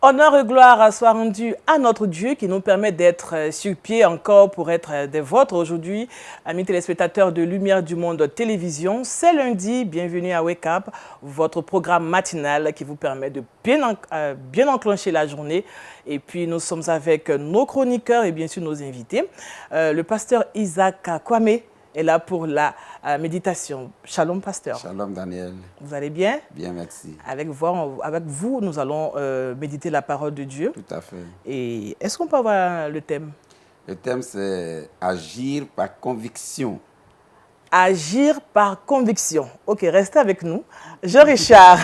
Honneur et gloire soit rendu à notre Dieu qui nous permet d'être sur pied encore pour être des vôtres aujourd'hui. Amis téléspectateurs de Lumière du Monde Télévision, c'est lundi, bienvenue à Wake Up, votre programme matinal qui vous permet de bien enclencher la journée. Et puis nous sommes avec nos chroniqueurs et bien sûr nos invités. Le pasteur Isaac Kwame est là pour la méditation. Shalom, pasteur. Shalom, Daniel. Vous allez bien? Bien, merci. Avec vous, nous allons méditer la parole de Dieu. Tout à fait. Et est-ce qu'on peut avoir le thème? Le thème, c'est agir par conviction. Agir par conviction. Ok, restez avec nous. Jean-Richard.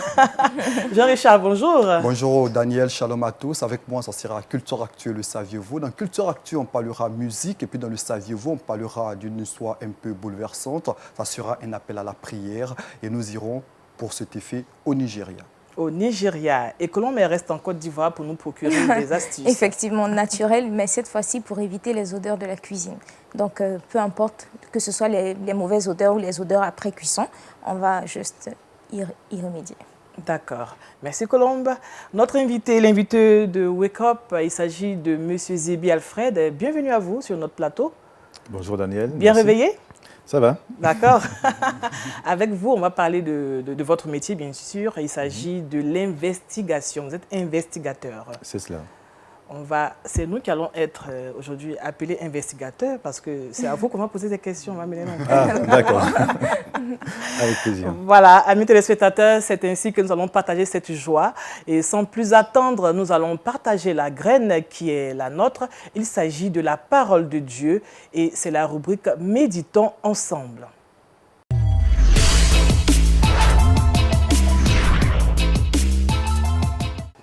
Jean-Richard, bonjour. Bonjour Daniel, shalom à tous. Avec moi, ça sera Culture Actu, le saviez-vous. Dans Culture Actu, on parlera musique et puis dans le saviez-vous, on parlera d'une histoire un peu bouleversante. Ça sera un appel à la prière et nous irons pour cet effet au Nigeria. Au Nigeria. Et Colombe reste en Côte d'Ivoire pour nous procurer des astuces. Effectivement, naturel, mais cette fois-ci pour éviter les odeurs de la cuisine. Donc, peu importe que ce soit les mauvaises odeurs ou les odeurs après cuisson, on va juste y remédier. D'accord. Merci Colombe. Notre invité, l'invité de Wake Up, il s'agit de M. Zébi Alfred. Bienvenue à vous sur notre plateau. Bonjour Daniel. Bien merci. Réveillé? Ça va. D'accord. Avec vous, on va parler de votre métier, bien sûr. Il s'agit de l'investigation. Vous êtes investigateur. C'est cela. C'est nous qui allons être aujourd'hui appelés investigateurs parce que c'est à vous qu'on va poser des questions. On va mener D'accord. Avec plaisir. Voilà, amis téléspectateurs, c'est ainsi que nous allons partager cette joie. Et sans plus attendre, nous allons partager la graine qui est la nôtre. Il s'agit de la parole de Dieu et c'est la rubrique Méditons ensemble.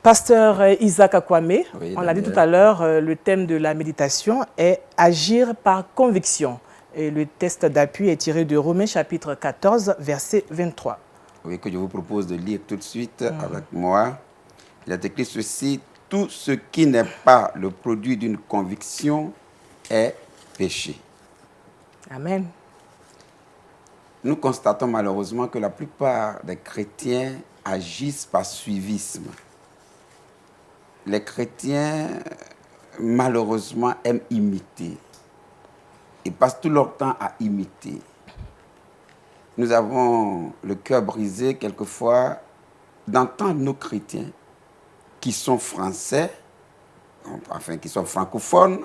Pasteur Isaac Kwame, Oui, on l'a dit tout à l'heure, le thème de la méditation est « Agir par conviction ». Et le texte d'appui est tiré de Romains chapitre 14, verset 23. Oui, que je vous propose de lire tout de suite avec moi. Il est écrit ceci: tout ce qui n'est pas le produit d'une conviction est péché. Amen. Nous constatons malheureusement que la plupart des chrétiens agissent par suivisme. Les chrétiens, malheureusement, aiment imiter. Ils passent tout leur temps à imiter. Nous avons le cœur brisé quelquefois d'entendre nos chrétiens qui sont français, enfin qui sont francophones,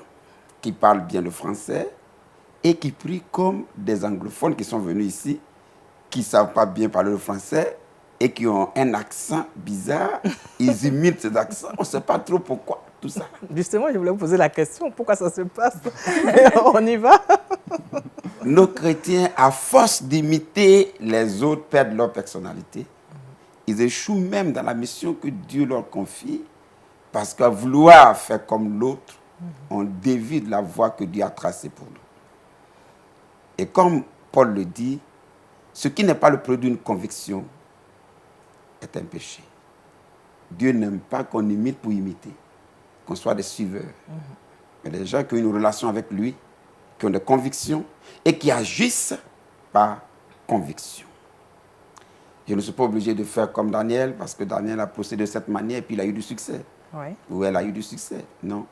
qui parlent bien le français et qui prient comme des anglophones qui sont venus ici, qui ne savent pas bien parler le français et qui ont un accent bizarre. Ils imitent cet accent. On ne sait pas trop pourquoi, tout ça. Justement, je voulais vous poser la question, pourquoi ça se passe? On y va. Nos chrétiens, à force d'imiter les autres, perdent leur personnalité. Ils échouent même dans la mission que Dieu leur confie, parce qu'à vouloir faire comme l'autre, on dévie de la voie que Dieu a tracée pour nous. Et comme Paul le dit, ce qui n'est pas le produit d'une conviction est un péché. Dieu n'aime pas qu'on imite pour imiter, qu'on soit des suiveurs. Mais des gens qui ont une relation avec lui, qui ont des convictions et qui agissent par conviction. Je ne suis pas obligé de faire comme Daniel, parce que Daniel a procédé de cette manière et puis il a eu du succès. Oui. Ou elle a eu du succès. Non.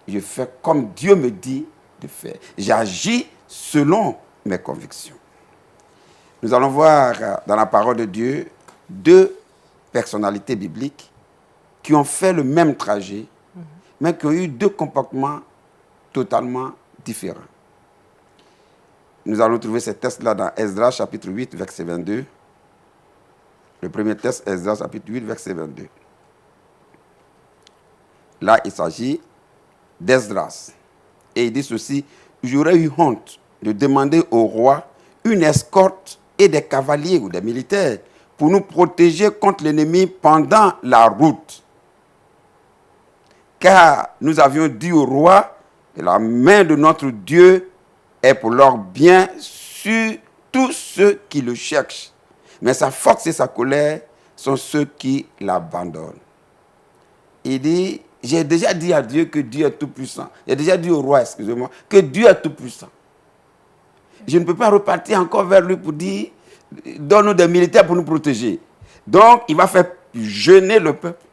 Je fais comme Dieu me dit de faire. J'agis selon mes convictions. Nous allons voir dans la parole de Dieu deux personnalités bibliques qui ont fait le même trajet, mais qui ont eu deux comportements totalement différents. Nous allons trouver ces textes-là dans Esdras chapitre 8, verset 22. Le premier texte, Esdras chapitre 8, verset 22. Là, il s'agit d'Esdras. Et il dit ceci: j'aurais eu honte de demander au roi une escorte et des cavaliers ou des militaires pour nous protéger contre l'ennemi pendant la route. Car nous avions dit au roi que la main de notre Dieu est pour leur bien sur tous ceux qui le cherchent. Mais sa force et sa colère sont ceux qui l'abandonnent. Il dit, j'ai déjà dit à Dieu que Dieu est tout-puissant. J'ai déjà dit au roi, excusez-moi, que Dieu est tout-puissant. Je ne peux pas repartir encore vers lui pour dire, donne-nous des militaires pour nous protéger. Donc, il va faire jeûner le peuple.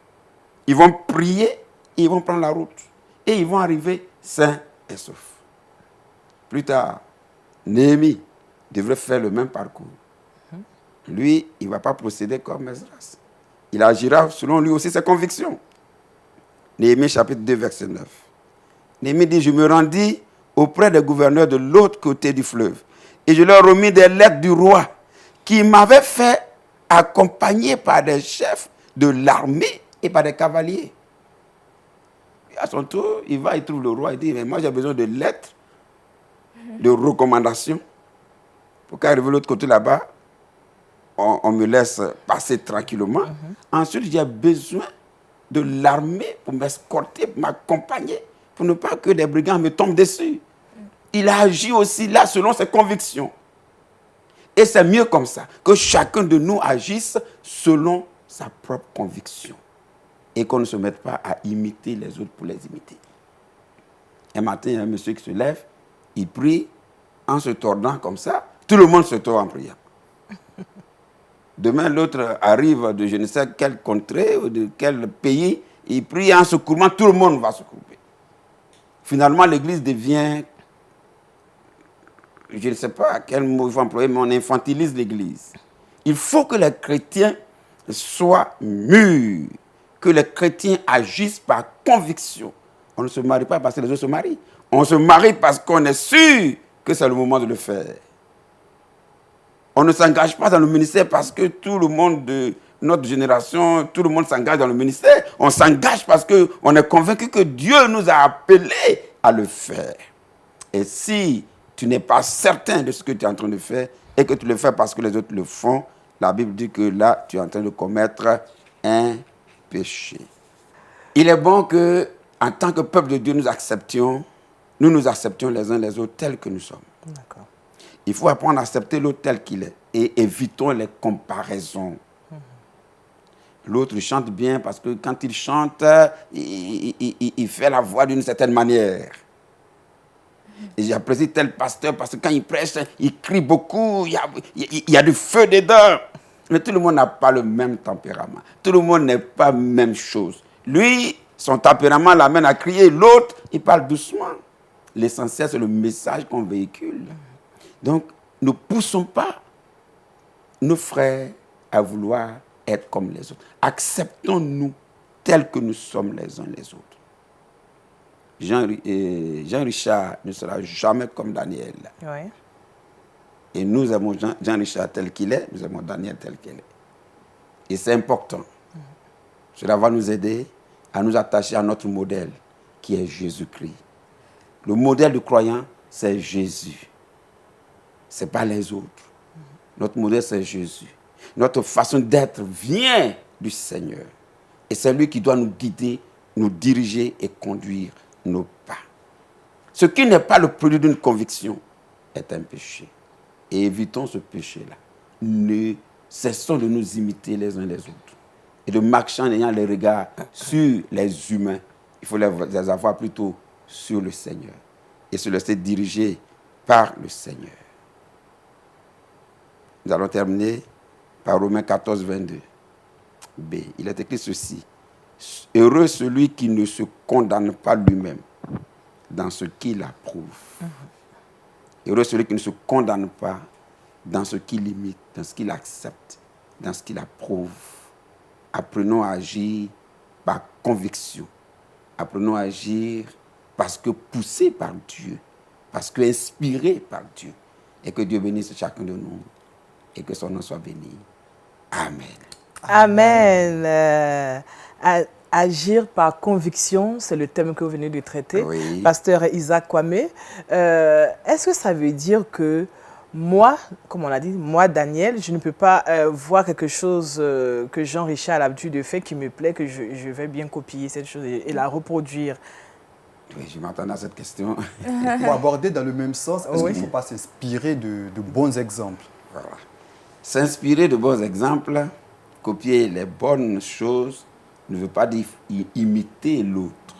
Ils vont prier et ils vont prendre la route. Et ils vont arriver sains et saufs. Plus tard, Néhémie devrait faire le même parcours. Lui, il ne va pas procéder comme Esdras. Il agira selon lui aussi ses convictions. Néhémie chapitre 2, verset 9. Néhémie dit, je me rendis auprès des gouverneurs de l'autre côté du fleuve et je leur remis des lettres du roi qui m'avaient fait accompagner par des chefs de l'armée et par des cavaliers. Et à son tour, il va, il trouve le roi, il dit, mais moi j'ai besoin de lettres, de recommandations, pour qu'arriver de l'autre côté là-bas, on me laisse passer tranquillement. Ensuite, j'ai besoin de l'armée pour m'escorter, pour m'accompagner, pour ne pas que des brigands me tombent dessus. Il a agi aussi là selon ses convictions. Et c'est mieux comme ça, que chacun de nous agisse selon sa propre conviction. Et qu'on ne se mette pas à imiter les autres pour les imiter. Un matin, il y a un monsieur qui se lève, il prie en se tordant comme ça, tout le monde se tord en priant. Demain, l'autre arrive de je ne sais quelle contrée ou de quel pays, il prie en se courbant, tout le monde va se courber. Finalement, l'église devient, je ne sais pas quel mot il faut employer, mais on infantilise l'église. Il faut que les chrétiens soient mûrs, que les chrétiens agissent par conviction. On ne se marie pas parce que les autres se marient. On se marie parce qu'on est sûr que c'est le moment de le faire. On ne s'engage pas dans le ministère parce que tout le monde de notre génération, tout le monde s'engage dans le ministère. On s'engage parce qu'on est convaincu que Dieu nous a appelés à le faire. Et si tu n'es pas certain de ce que tu es en train de faire et que tu le fais parce que les autres le font, la Bible dit que là, tu es en train de commettre un péché. Il est bon que, en tant que peuple de Dieu, nous acceptions les uns les autres tels que nous sommes. D'accord. Il faut apprendre à accepter l'autre tel qu'il est et évitons les comparaisons. L'autre chante bien parce que quand il chante, il fait la voix d'une certaine manière. Et j'apprécie tel pasteur parce que quand il prêche, il crie beaucoup, il y a du feu dedans. Mais tout le monde n'a pas le même tempérament. Tout le monde n'est pas la même chose. Lui, son tempérament l'amène à crier. L'autre, il parle doucement. L'essentiel, c'est le message qu'on véhicule. Donc, ne poussons pas nos frères à vouloir être comme les autres. Acceptons-nous tels que nous sommes les uns les autres. Jean-Richard ne sera jamais comme Daniel. Oui. Et nous aimons Jean-Richard tel qu'il est, nous aimons Daniel tel qu'il est. Et c'est important. Cela va nous aider à nous attacher à notre modèle, qui est Jésus-Christ. Le modèle du croyant, c'est Jésus. Ce n'est pas les autres. Notre modèle, c'est Jésus. Notre façon d'être vient du Seigneur. Et c'est lui qui doit nous guider, nous diriger et conduire nos pas. Ce qui n'est pas le produit d'une conviction est un péché. Et évitons ce péché-là. Ne cessons de nous imiter les uns les autres. Et de marcher en ayant les regards sur les humains. Il faut les avoir plutôt sur le Seigneur. Et se laisser diriger par le Seigneur. Nous allons terminer par Romains 14, 22. B. Il est écrit ceci. Heureux celui qui ne se condamne pas lui-même dans ce qu'il approuve. Heureux celui qui ne se condamne pas dans ce qu'il imite, dans ce qu'il accepte, dans ce qu'il approuve. Apprenons à agir par conviction. Apprenons à agir parce que poussés par Dieu, parce que inspirés par Dieu. Et que Dieu bénisse chacun de nous et que son nom soit béni. Amen. Amen. Agir par conviction, c'est le thème que vous venez de traiter. Oui. Pasteur Isaac Kwame, est-ce que ça veut dire que moi, comme on l'a dit, moi, Daniel, je ne peux pas voir quelque chose que Jean-Richard a l'habitude de faire qui me plaît, que je vais bien copier cette chose et la reproduire? Oui, je m'attendais à cette question. Pour aborder dans le même sens, est-ce Oui. qu'il ne faut pas s'inspirer de bons exemples? Voilà. S'inspirer de bons exemples, copier les bonnes choses, ne veut pas dire imiter l'autre.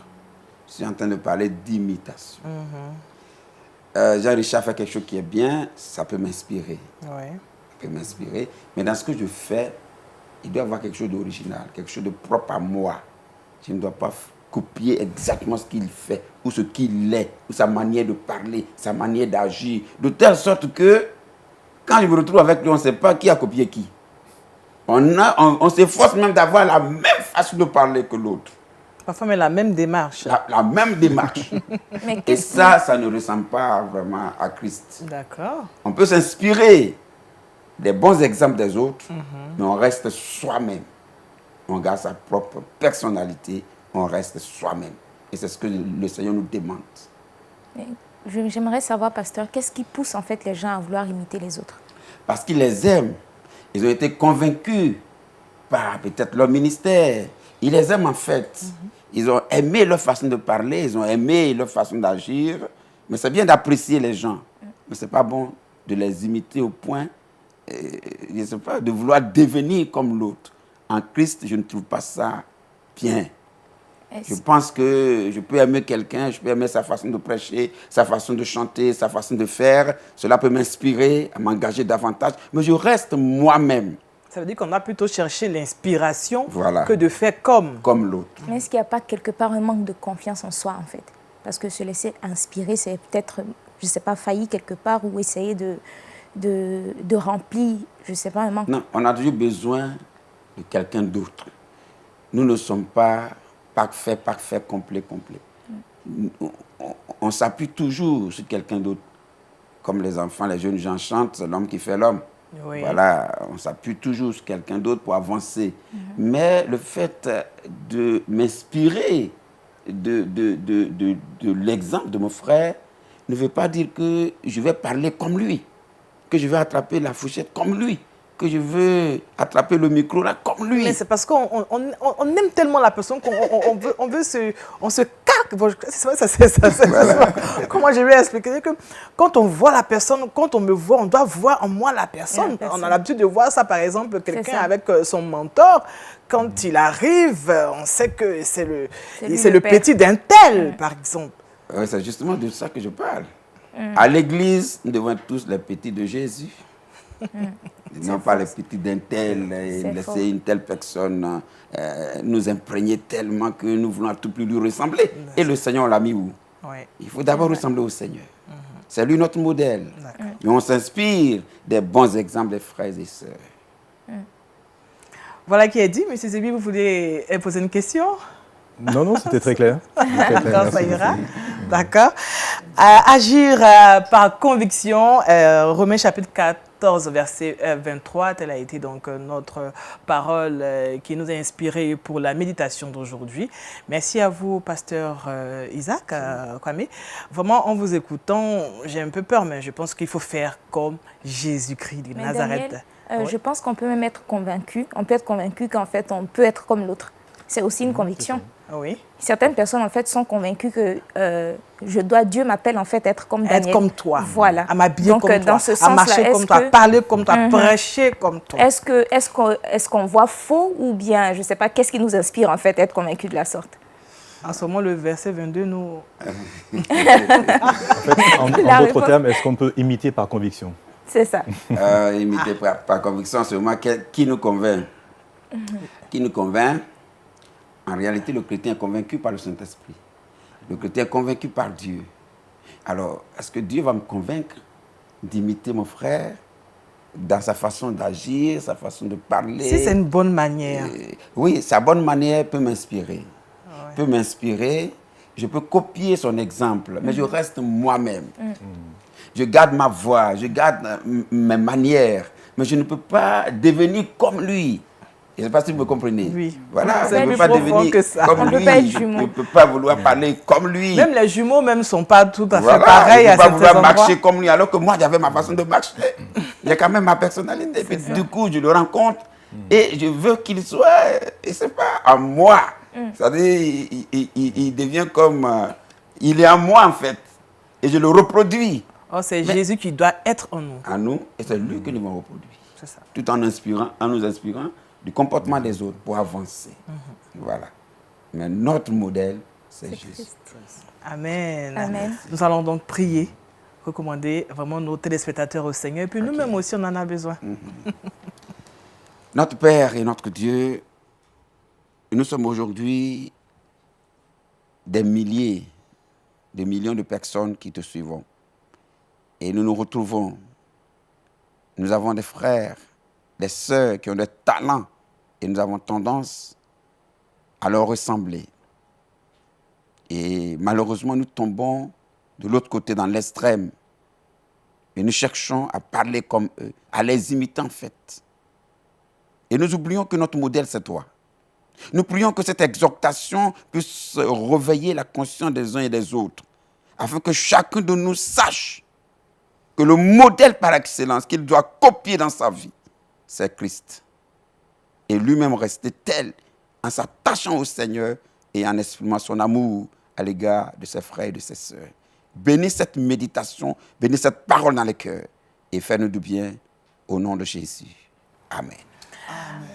Je suis en train de parler d'imitation. Jean-Richard fait quelque chose qui est bien, ça peut m'inspirer. Ouais. Ça peut m'inspirer. Mais dans ce que je fais, il doit y avoir quelque chose d'original, quelque chose de propre à moi. Je ne dois pas copier exactement ce qu'il fait, ou ce qu'il est, ou sa manière de parler, sa manière d'agir, de telle sorte que, quand je me retrouve avec lui, on ne sait pas qui a copié qui. On s'efforce même d'avoir la même façon de parler que l'autre. Parfois, mais la même démarche. La même démarche. Mais Et ça ne ressemble pas vraiment à Christ. D'accord. On peut s'inspirer des bons exemples des autres, mais on reste soi-même. On garde sa propre personnalité, on reste soi-même. Et c'est ce que le Seigneur nous demande. J'aimerais savoir, pasteur, qu'est-ce qui pousse en fait les gens à vouloir imiter les autres? Parce qu'ils les aiment. Ils ont été convaincus par peut-être leur ministère. Ils les aiment en fait. Ils ont aimé leur façon de parler, ils ont aimé leur façon d'agir. Mais c'est bien d'apprécier les gens. Mais ce n'est pas bon de les imiter au point, je sais pas, de vouloir devenir comme l'autre. En Christ, je ne trouve pas ça bien. Je pense que je peux aimer quelqu'un, je peux aimer sa façon de prêcher, sa façon de chanter, sa façon de faire. Cela peut m'inspirer à m'engager davantage. Mais je reste moi-même. Ça veut dire qu'on a plutôt cherché l'inspiration Voilà. que de faire comme. Comme l'autre. Mais est-ce qu'il n'y a pas quelque part un manque de confiance en soi, en fait? Parce que se laisser inspirer, c'est peut-être, je ne sais pas, failli quelque part ou essayer de remplir, je ne sais pas, un manque. Non, on a toujours besoin de quelqu'un d'autre. Nous ne sommes pas parfaits, complet. On s'appuie toujours sur quelqu'un d'autre. Comme les enfants, les jeunes gens chantent, c'est l'homme qui fait l'homme. Oui. Voilà, on s'appuie toujours sur quelqu'un d'autre pour avancer. Mais le fait de m'inspirer de l'exemple de mon frère ne veut pas dire que je vais parler comme lui, que je vais attraper la fourchette comme lui, que je veux attraper le micro là comme lui. Mais c'est parce qu'on aime tellement la personne qu'on se caque. Bon, voilà. Comment je vais expliquer que quand on voit la personne, quand on me voit, on doit voir en moi la personne. On a l'habitude de voir ça, par exemple, quelqu'un avec son mentor. Quand il arrive, on sait que c'est le petit d'un tel, par exemple. C'est justement de ça que je parle. À l'église, nous devons être tous les petits de Jésus. Non pas les petits d'un tel, laisser une telle personne nous imprégner tellement que nous voulons à tout plus lui ressembler. Et le Seigneur l'a mis où? Il faut d'abord ressembler au Seigneur. C'est lui notre modèle. Et on s'inspire des bons exemples des frères et sœurs. Voilà qui est dit. Monsieur Zébi, vous voulez poser une question? Non, c'était très clair. D'accord, ça ira. D'accord. Agir par conviction, Romains chapitre 14, verset 23, telle a été donc notre parole qui nous a inspiré pour la méditation d'aujourd'hui. Merci à vous, pasteur Isaac Kwame. Vraiment, en vous écoutant, j'ai un peu peur, mais je pense qu'il faut faire comme Jésus-Christ de Nazareth. Daniel, je pense qu'on peut même être convaincu. On peut être convaincu qu'en fait, on peut être comme l'autre. C'est aussi une conviction. Oui. Certaines personnes, en fait, sont convaincues que Dieu m'appelle, en fait, être comme Daniel. Être comme toi. Voilà. À m'habiller comme toi. Dans ce à sens-là, marcher comme toi, à parler comme toi, à prêcher comme toi. Est-ce qu'on voit faux ou bien, je ne sais pas, qu'est-ce qui nous inspire, en fait, être convaincu de la sorte? En ce moment, le verset 22 nous... En fait, en d'autres termes, est-ce qu'on peut imiter par conviction? C'est ça. Imiter par conviction, c'est vraiment qui nous convainc. Qui nous convainc? En réalité, le chrétien est convaincu par le Saint-Esprit. Le chrétien est convaincu par Dieu. Alors, est-ce que Dieu va me convaincre d'imiter mon frère dans sa façon d'agir, sa façon de parler? Si c'est une bonne manière. Oui, sa bonne manière peut m'inspirer. Peut m'inspirer. Je peux copier son exemple, mais je reste moi-même. Je garde ma voix, je garde mes manières, mais je ne peux pas devenir comme lui. Je ne sais pas si vous me comprenez. Oui. Voilà, C'est je ne plus peux pas profond devenir que ça. comme On lui. peut pas être jumeau. Je ne peux pas vouloir parler comme lui. Même les jumeaux ne sont pas tout à fait Voilà, pareils je à ne peux pas certains vouloir endroits. marcher comme lui, alors que moi, j'avais ma façon de marcher. Il y a quand même ma personnalité. Puis, du coup, je le rencontre et je veux qu'il soit, je ne sais pas, en moi. C'est-à-dire, il devient comme... il est en moi, en fait. Et je le reproduis. Oh, c'est Jésus qui doit être en nous. En nous, et c'est lui que nous allons reproduire. C'est ça. Tout en nous inspirant du comportement des autres pour avancer. Voilà. Mais notre modèle, c'est Jésus. Amen. Amen. Nous allons donc prier, recommander vraiment nos téléspectateurs au Seigneur. Et puis nous-mêmes aussi, on en a besoin. Notre Père et notre Dieu, nous sommes aujourd'hui des milliers, des millions de personnes qui te suivront. Et nous nous retrouvons. Nous avons des frères, des sœurs qui ont des talents et nous avons tendance à leur ressembler. Et malheureusement, nous tombons de l'autre côté, dans l'extrême. Et nous cherchons à parler comme eux, à les imiter en fait. Et nous oublions que notre modèle, c'est toi. Nous prions que cette exhortation puisse réveiller la conscience des uns et des autres, afin que chacun de nous sache que le modèle par excellence qu'il doit copier dans sa vie, c'est Christ. Et lui-même rester tel en s'attachant au Seigneur et en exprimant son amour à l'égard de ses frères et de ses sœurs. Bénis cette méditation, bénis cette parole dans les cœurs et fais-nous du bien au nom de Jésus. Amen.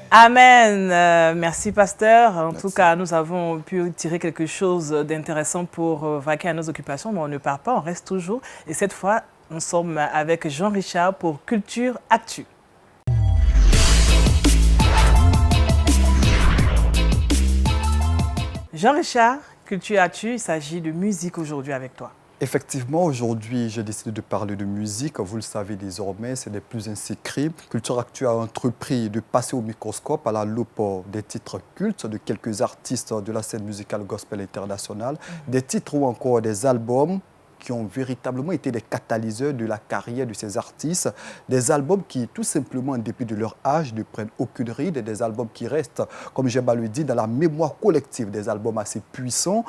Amen. Merci, pasteur. En tout cas, nous avons pu tirer quelque chose d'intéressant pour vaquer à nos occupations, mais on ne part pas, on reste toujours. Et cette fois, nous sommes avec Jean-Richard pour Culture Actu. Jean-Richard, Culture Actu, il s'agit de musique aujourd'hui avec toi. Effectivement, aujourd'hui, j'ai décidé de parler de musique. Vous le savez désormais, c'est des plus inscrits. Culture Actu a entrepris de passer au microscope à la loupe des titres cultes de quelques artistes de la scène musicale gospel internationale, des titres ou encore des albums qui ont véritablement été des catalyseurs de la carrière de ces artistes, des albums qui, tout simplement, en dépit de leur âge, ne prennent aucune ride, des albums qui restent, comme j'aime à le dire, dans la mémoire collective, des albums assez puissants,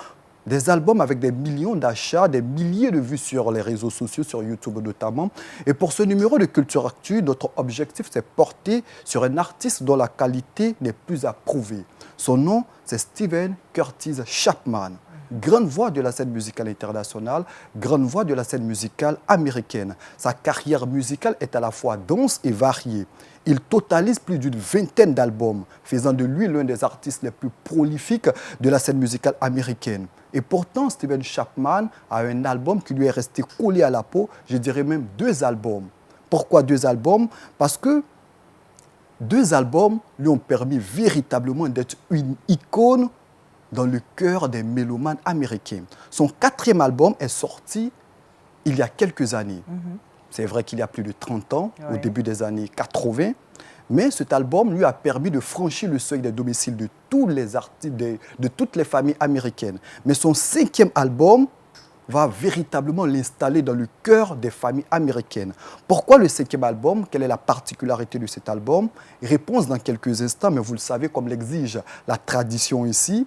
des albums avec des millions d'achats, des milliers de vues sur les réseaux sociaux, sur YouTube notamment. Et pour ce numéro de Culture Actu, notre objectif, c'est porter sur un artiste dont la qualité n'est plus à prouver. Son nom, c'est Stephen Curtis Chapman. Grande voix de la scène musicale internationale, grande voix de la scène musicale américaine. Sa carrière musicale est à la fois dense et variée. Il totalise plus d'une vingtaine d'albums, faisant de lui l'un des artistes les plus prolifiques de la scène musicale américaine. Et pourtant, Stephen Chapman a un album qui lui est resté collé à la peau, je dirais même 2 albums. Pourquoi 2 albums? Parce que 2 albums lui ont permis véritablement d'être une icône dans le cœur des mélomanes américains. Son 4e album est sorti il y a quelques années. C'est vrai qu'il y a plus de 30 ans, au début des années 80, mais cet album lui a permis de franchir le seuil des domiciles de tous les artistes, de toutes les familles américaines. Mais son 5e album va véritablement l'installer dans le cœur des familles américaines. Pourquoi le 5e album? Quelle est la particularité de cet album? Réponse dans quelques instants, mais vous le savez, comme l'exige la tradition ici,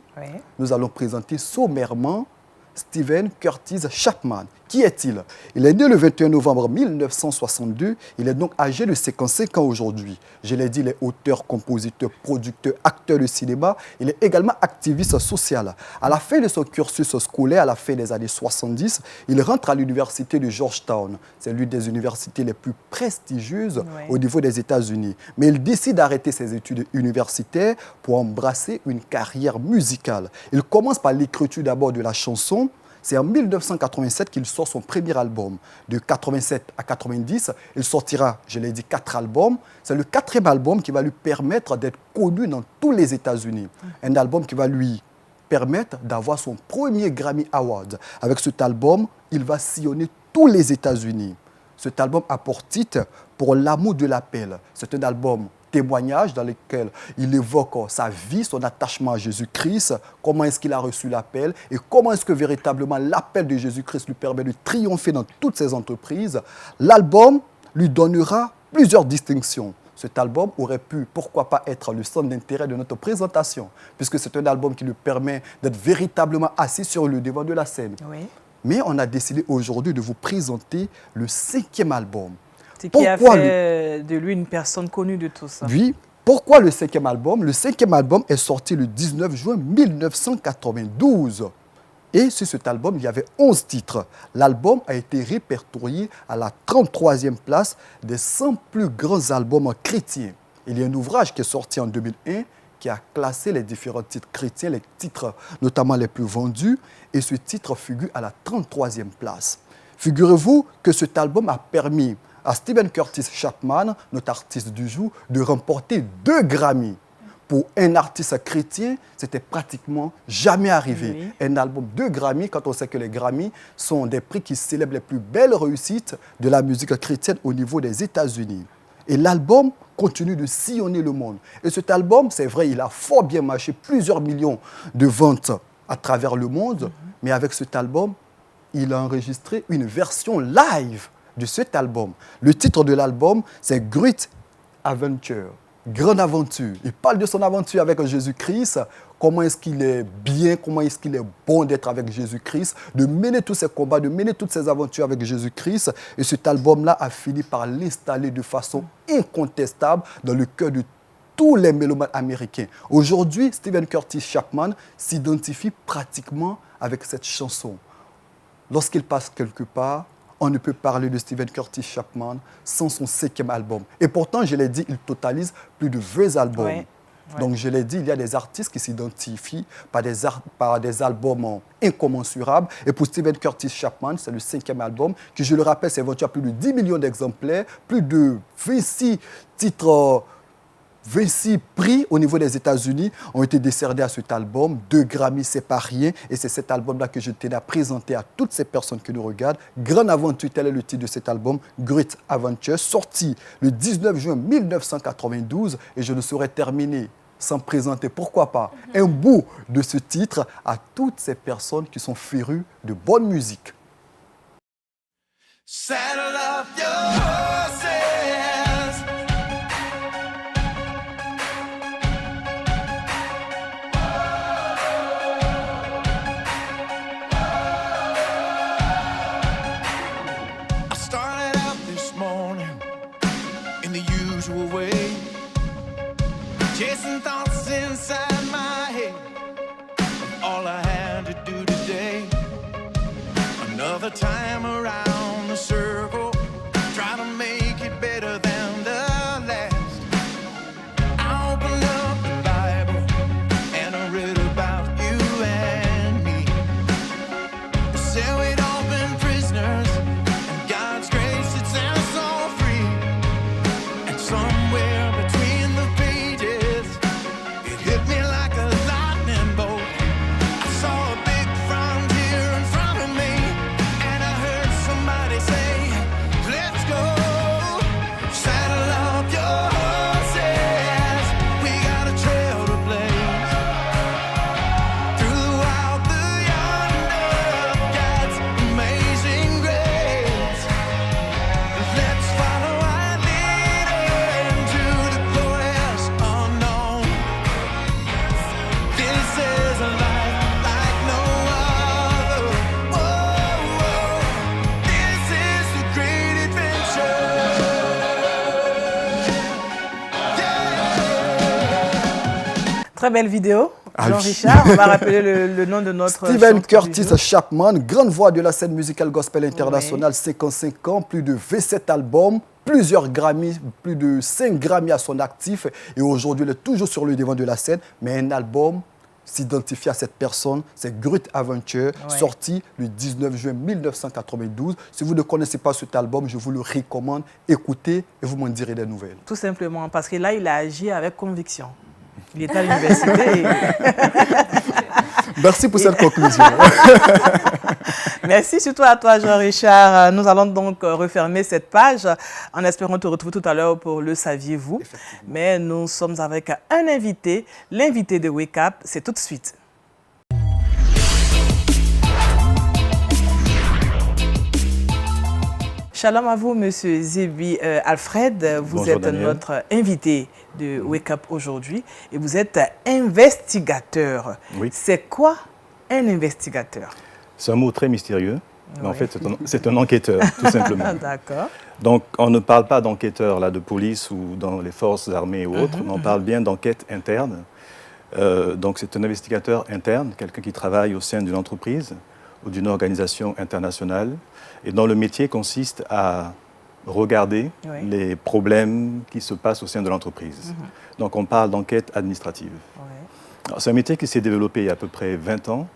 nous allons présenter sommairement Stephen Curtis Chapman. Qui est-il? Il est né le 21 novembre 1962. Il est donc âgé de 55 ans aujourd'hui. Je l'ai dit, il est auteur, compositeur, producteur, acteur de cinéma. Il est également activiste social. À la fin de son cursus scolaire, à la fin des années 70, il rentre à l'université de Georgetown. C'est l'une des universités les plus prestigieuses au niveau des États-Unis. Mais il décide d'arrêter ses études universitaires pour embrasser une carrière musicale. Il commence par l'écriture d'abord de la chanson. C'est en 1987 qu'il sort son premier album. De 87 à 90, il sortira, je l'ai dit, 4 albums. C'est le 4e album qui va lui permettre d'être connu dans tous les États-Unis. Un album qui va lui permettre d'avoir son premier Grammy Award. Avec cet album, il va sillonner tous les États-Unis. Cet album a pour titre « Pour l'amour de l'appel ». C'est un album témoignage dans lequel il évoque sa vie, son attachement à Jésus-Christ, comment est-ce qu'il a reçu l'appel et comment est-ce que véritablement l'appel de Jésus-Christ lui permet de triompher dans toutes ses entreprises. L'album lui donnera plusieurs distinctions. Cet album aurait pu, pourquoi pas, être le centre d'intérêt de notre présentation, puisque c'est un album qui lui permet d'être véritablement assis sur le devant de la scène. Mais on a décidé aujourd'hui de vous présenter le 5e album. C'est qui a fait de lui une personne connue de tous. Oui. Pourquoi le 5e album? Le 5e album est sorti le 19 juin 1992. Et sur cet album, il y avait 11 titres. L'album a été répertorié à la 33e place des 100 plus grands albums chrétiens. Il y a un ouvrage qui est sorti en 2001 qui a classé les différents titres chrétiens, les titres notamment les plus vendus. Et ce titre figure à la 33e place. Figurez-vous que cet album a permis à Stephen Curtis Chapman, notre artiste du jour, de remporter 2 Grammy. Pour un artiste chrétien, c'était pratiquement jamais arrivé. Oui. Un album de Grammy, quand on sait que les Grammy sont des prix qui célèbrent les plus belles réussites de la musique chrétienne au niveau des États-Unis. Et l'album continue de sillonner le monde. Et cet album, c'est vrai, il a fort bien marché, plusieurs millions de ventes à travers le monde. Mais avec cet album, il a enregistré une version live de cet album. Le titre de l'album, c'est Great Adventure. Grande aventure. Il parle de son aventure avec Jésus-Christ, comment est-ce qu'il est bien, comment est-ce qu'il est bon d'être avec Jésus-Christ, de mener tous ses combats, de mener toutes ses aventures avec Jésus-Christ. Et cet album-là a fini par l'installer de façon incontestable dans le cœur de tous les mélomanes américains. Aujourd'hui, Stephen Curtis Chapman s'identifie pratiquement avec cette chanson. Lorsqu'il passe quelque part, on ne peut parler de Stephen Curtis Chapman sans son 5e album. Et pourtant, je l'ai dit, il totalise plus de 20 albums. Ouais. Donc, je l'ai dit, il y a des artistes qui s'identifient par des albums incommensurables. Et pour Stephen Curtis Chapman, c'est le 5e album qui, je le rappelle, s'est vendu à plus de 10 millions d'exemplaires, plus de 26 titres, 26 prix au niveau des États-Unis ont été décernés à cet album. 2 Grammy, c'est pas rien. Et c'est cet album-là que je tenais à présenter à toutes ces personnes qui nous regardent. Grande aventure, tel est le titre de cet album, Great Adventure, sorti le 19 juin 1992. Et je ne saurais terminer sans présenter, pourquoi pas, un bout de ce titre à toutes ces personnes qui sont férues de bonne musique. Saddle up your horses. I started out this morning in the usual way, chasing thoughts inside my head of all I had to do today. Another time around the circle, trying to make it better than the last. I opened up the Bible and I read about you and me. It said we'd all been prisoners, and God's grace, it sounds so free. And somewhere between the pages, it hit me like a lightning bolt. I saw a big frontier in front of me, and I heard somebody say, let's go. Saddle up your horses, we got a trail to blaze. Throughout the yonder of God's amazing grace, let's follow our leader into the glorious unknown. This is a life like no other. Whoa, whoa. This is the great adventure. Très belle vidéo. Ah oui. Jean-Richard, on va rappeler le nom de notre Stephen chanteur du Curtis jour. Chapman, grande voix de la scène musicale gospel internationale, 55 ans, plus de 27 albums, plusieurs Grammys, plus de 5 Grammys à son actif. Et aujourd'hui, il est toujours sur le devant de la scène. Mais un album s'identifie à cette personne, c'est Great Adventure, sorti le 19 juin 1992. Si vous ne connaissez pas cet album, je vous le recommande. Écoutez et vous m'en direz des nouvelles. Tout simplement, parce que là, il a agi avec conviction. Il est à l'université. Merci pour cette conclusion. Merci surtout à toi, Jean-Richard. Nous allons donc refermer cette page en espérant te retrouver tout à l'heure pour le saviez-vous. Mais nous sommes avec un invité. L'invité de Wake Up, c'est tout de suite. Shalom à vous, Monsieur Zébi Alfred. Vous Bonjour, êtes Daniel. notre invité de Wake Up aujourd'hui et vous êtes investigateur. Oui. C'est quoi un investigateur? C'est un mot très mystérieux, mais en Oui. fait, c'est un enquêteur, tout simplement. D'accord. Donc, on ne parle pas d'enquêteur là, de police ou dans les forces armées ou autres, mais on parle bien d'enquête interne. Donc, c'est un investigateur interne, quelqu'un qui travaille au sein d'une entreprise ou d'une organisation internationale, et dont le métier consiste à regarder Oui. les problèmes qui se passent au sein de l'entreprise. Donc, on parle d'enquête administrative. Ouais. Alors, c'est un métier qui s'est développé il y a à peu près 20 ans,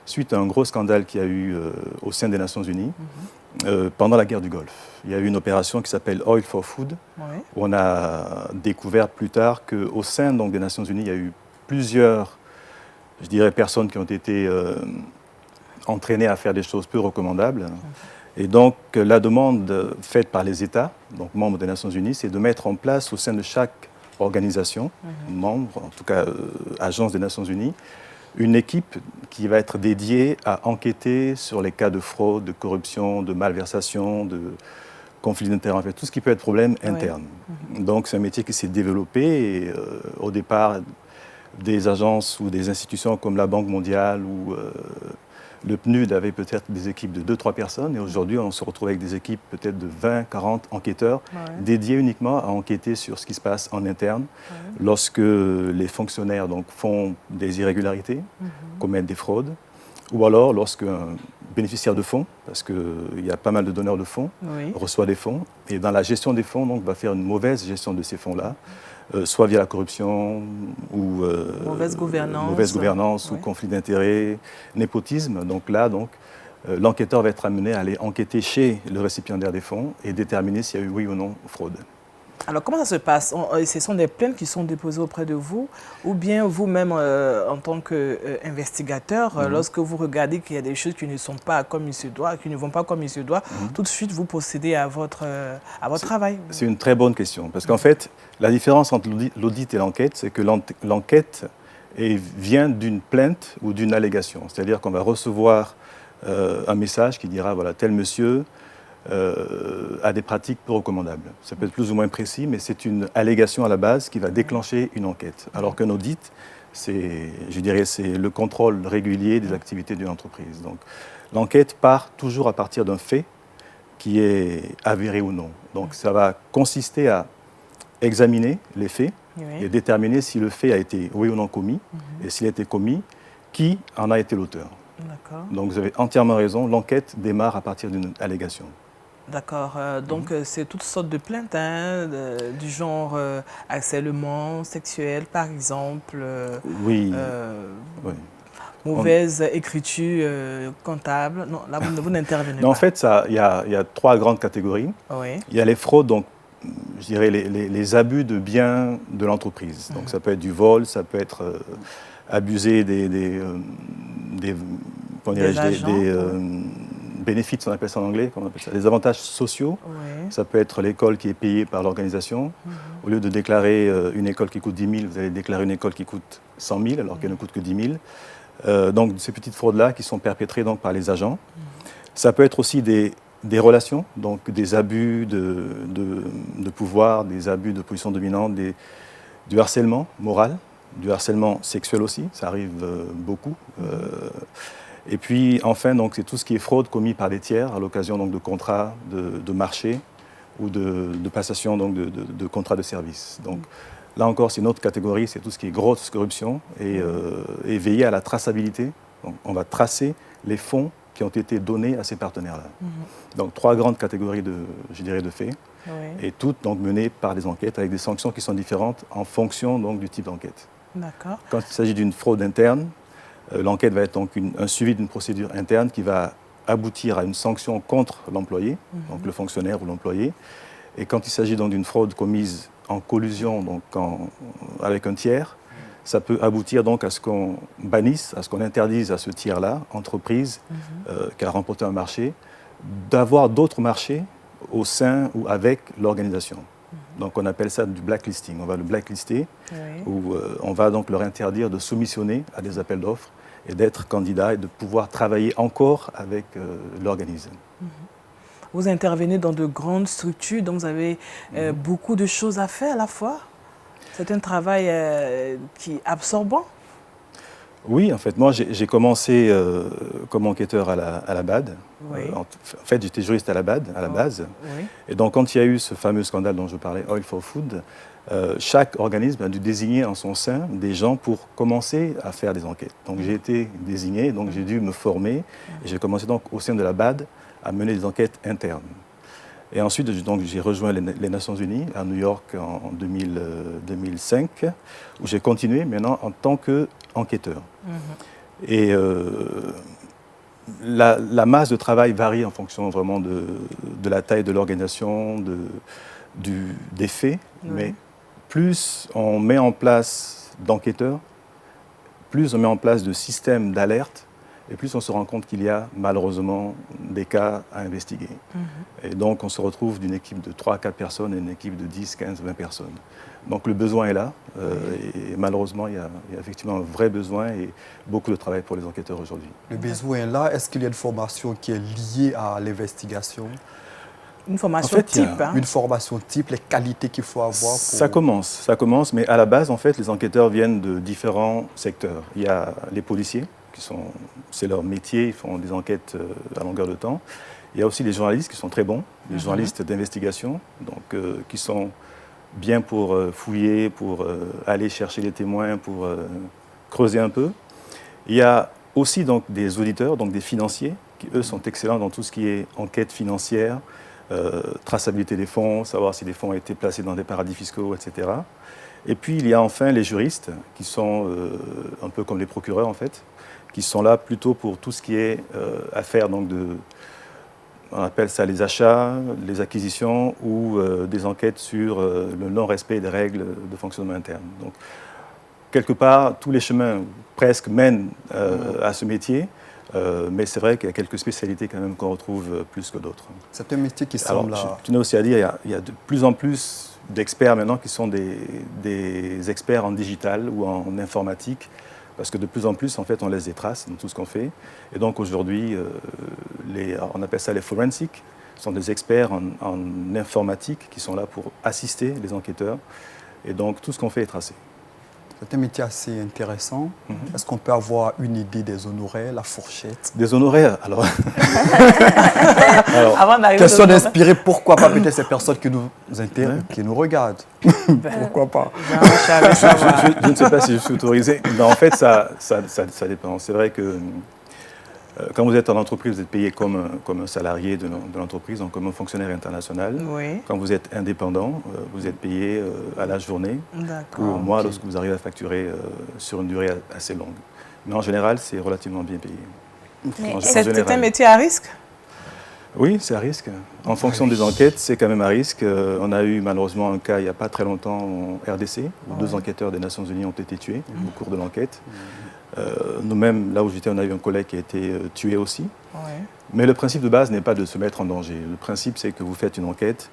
suite à un gros scandale qu'il y a eu au sein des Nations Unies pendant la guerre du Golfe. Il y a eu une opération qui s'appelle Oil for Food, où on a découvert plus tard qu'au sein donc, des Nations Unies, il y a eu plusieurs, je dirais, personnes qui ont été entraînées à faire des choses peu recommandables. Et donc, la demande faite par les États, donc membres des Nations Unies, c'est de mettre en place au sein de chaque organisation, membre, en tout cas agence des Nations Unies, une équipe qui va être dédiée à enquêter sur les cas de fraude, de corruption, de malversation, de conflit d'intérêts, en fait, tout ce qui peut être problème interne. Donc, c'est un métier qui s'est développé et au départ, des agences ou des institutions comme la Banque mondiale ou le PNUD avait peut-être des équipes de 2-3 personnes et aujourd'hui, on se retrouve avec des équipes peut-être de 20-40 enquêteurs dédiés uniquement à enquêter sur ce qui se passe en interne lorsque les fonctionnaires donc, font des irrégularités, commettent des fraudes, ou alors lorsqu'un bénéficiaire de fonds, parce qu'il y a pas mal de donneurs de fonds, reçoit des fonds et dans la gestion des fonds, donc, va faire une mauvaise gestion de ces fonds-là. Soit via la corruption ou mauvaise gouvernance ou conflit d'intérêts, népotisme. Donc là, l'enquêteur va être amené à aller enquêter chez le récipiendaire des fonds et déterminer s'il y a eu oui ou non fraude. Alors, comment ça se passe? Ce sont des plaintes qui sont déposées auprès de vous ou bien vous-même, en tant qu'investigateur, lorsque vous regardez qu'il y a des choses qui ne sont pas comme il se doit, qui ne vont pas comme il se doit, tout de suite, vous procédez à votre travail? C'est une très bonne question parce qu'en fait, la différence entre l'audit et l'enquête, c'est que l'enquête vient d'une plainte ou d'une allégation. C'est-à-dire qu'on va recevoir un message qui dira, voilà, tel monsieur a des pratiques peu recommandables. Ça peut être plus ou moins précis, mais c'est une allégation à la base qui va déclencher une enquête. Alors qu'un audit, c'est le contrôle régulier des activités d'une entreprise. Donc, l'enquête part toujours à partir d'un fait qui est avéré ou non. Donc, ça va consister à examiner les faits et déterminer si le fait a été oui ou non commis, et s'il a été commis, qui en a été l'auteur. Donc, vous avez entièrement raison, l'enquête démarre à partir d'une allégation. D'accord. Donc, c'est toutes sortes de plaintes, du genre harcèlement sexuel, par exemple. Mauvaise écriture comptable. Non, là, vous n'intervenez pas. En fait, il y a 3 grandes catégories. Il y a les fraudes, donc, je dirais les abus de biens de l'entreprise. Donc, ça peut être du vol, ça peut être abuser des bénéfices, on appelle ça en anglais, comment on appelle ça, des avantages sociaux. Ça peut être l'école qui est payée par l'organisation. Au lieu de déclarer une école qui coûte 10 000, vous allez déclarer une école qui coûte 100 000 alors qu'elle ne coûte que 10 000. Donc ces petites fraudes-là qui sont perpétrées donc, par les agents. Ça peut être aussi des relations, donc des abus de pouvoir, des abus de position dominante, du harcèlement moral, du harcèlement sexuel aussi, ça arrive beaucoup. Et puis, enfin, c'est tout ce qui est fraude commis par des tiers à l'occasion de contrats de marché ou de passation de contrats de service. Donc, là encore, c'est une autre catégorie, c'est tout ce qui est grosse corruption et veiller à la traçabilité. Donc, on va tracer les fonds qui ont été donnés à ces partenaires-là. Donc, 3 grandes catégories de faits, et toutes menées par des enquêtes avec des sanctions qui sont différentes en fonction du type d'enquête. D'accord. Quand il s'agit d'une fraude interne, l'enquête va être donc un suivi d'une procédure interne qui va aboutir à une sanction contre l'employé, donc le fonctionnaire ou l'employé. Et quand il s'agit donc d'une fraude commise en collusion avec un tiers, ça peut aboutir donc à ce qu'on bannisse, à ce qu'on interdise à ce tiers-là, entreprise qui a remporté un marché, d'avoir d'autres marchés au sein ou avec l'organisation. Donc on appelle ça du blacklisting. On va le blacklister, où on va donc leur interdire de soumissionner à des appels d'offres et d'être candidat et de pouvoir travailler encore avec l'organisme. Vous intervenez dans de grandes structures, donc vous avez beaucoup de choses à faire à la fois. C'est un travail qui est absorbant. Oui, en fait, moi j'ai commencé comme enquêteur à la BAD. En fait, j'étais juriste à la BAD, à la base. Et donc, quand il y a eu ce fameux scandale dont je parlais, Oil for Food, chaque organisme a dû désigner en son sein des gens pour commencer à faire des enquêtes. Donc, j'ai été désigné, donc j'ai dû me former. Et j'ai commencé donc au sein de la BAD à mener des enquêtes internes. Et ensuite, j'ai rejoint les Nations Unies à New York en 2005, où j'ai continué maintenant en tant qu'enquêteur. Et la masse de travail varie en fonction vraiment de la taille de l'organisation, des faits, mais plus on met en place d'enquêteurs, plus on met en place de systèmes d'alerte, et plus on se rend compte qu'il y a malheureusement des cas à investiguer. Et donc on se retrouve d'une équipe de 3 à 4 personnes à une équipe de 10, 15, 20 personnes. Donc le besoin est là, et malheureusement il y a effectivement un vrai besoin et beaucoup de travail pour les enquêteurs aujourd'hui. Le besoin est là. Est-ce qu'il y a une formation qui est liée à l'investigation? Une formation En fait, il y a type. Hein. Une formation type, les qualités qu'il faut avoir pour... Ça commence, mais à la base, en fait, les enquêteurs viennent de différents secteurs. Il y a les policiers, c'est leur métier, ils font des enquêtes à longueur de temps. Il y a aussi les journalistes qui sont très bons, les journalistes d'investigation, donc qui sont bien pour fouiller, pour aller chercher les témoins, pour creuser un peu. Il y a aussi donc des auditeurs, donc des financiers, qui eux sont excellents dans tout ce qui est enquête financière, traçabilité des fonds, savoir si les fonds ont été placés dans des paradis fiscaux, etc. Et puis il y a enfin les juristes, qui sont un peu comme les procureurs en fait, qui sont là plutôt pour tout ce qui est affaire donc on appelle ça les achats, les acquisitions ou des enquêtes sur le non-respect des règles de fonctionnement interne. Donc, quelque part, tous les chemins presque mènent à ce métier, mais c'est vrai qu'il y a quelques spécialités quand même qu'on retrouve plus que d'autres. C'est un métier qui semble... Alors, je tenais aussi à dire, il y a de plus en plus d'experts maintenant qui sont des experts en digital ou en informatique, parce que de plus en plus, en fait, on laisse des traces dans tout ce qu'on fait. Et donc aujourd'hui, on appelle ça les forensics, sont des experts en informatique qui sont là pour assister les enquêteurs. Et donc tout ce qu'on fait est tracé. C'est un métier assez intéressant. Est-ce qu'on peut avoir une idée des honoraires, la fourchette? Des honoraires, alors... Avant d'arriver Question aux honoraires. d'inspirer, pourquoi pas peut-être ces personnes qui nous intéressent, qui nous regardent? Pourquoi pas? Je ne sais pas si je suis autorisé. Mais en fait, ça dépend. C'est vrai que quand vous êtes en entreprise, vous êtes payé comme un salarié de l'entreprise, donc comme un fonctionnaire international. Oui. Quand vous êtes indépendant, vous êtes payé à la journée ou au mois lorsque vous arrivez à facturer sur une durée assez longue. Mais en général, c'est relativement bien payé. C'est un métier à risque? Oui, c'est à risque. En fonction des enquêtes, c'est quand même à risque. On a eu malheureusement un cas il n'y a pas très longtemps en RDC, où 2 enquêteurs des Nations Unies ont été tués au cours de l'enquête. Nous-mêmes, là où j'étais, on a eu un collègue qui a été tué aussi. Mais le principe de base n'est pas de se mettre en danger. Le principe, c'est que vous faites une enquête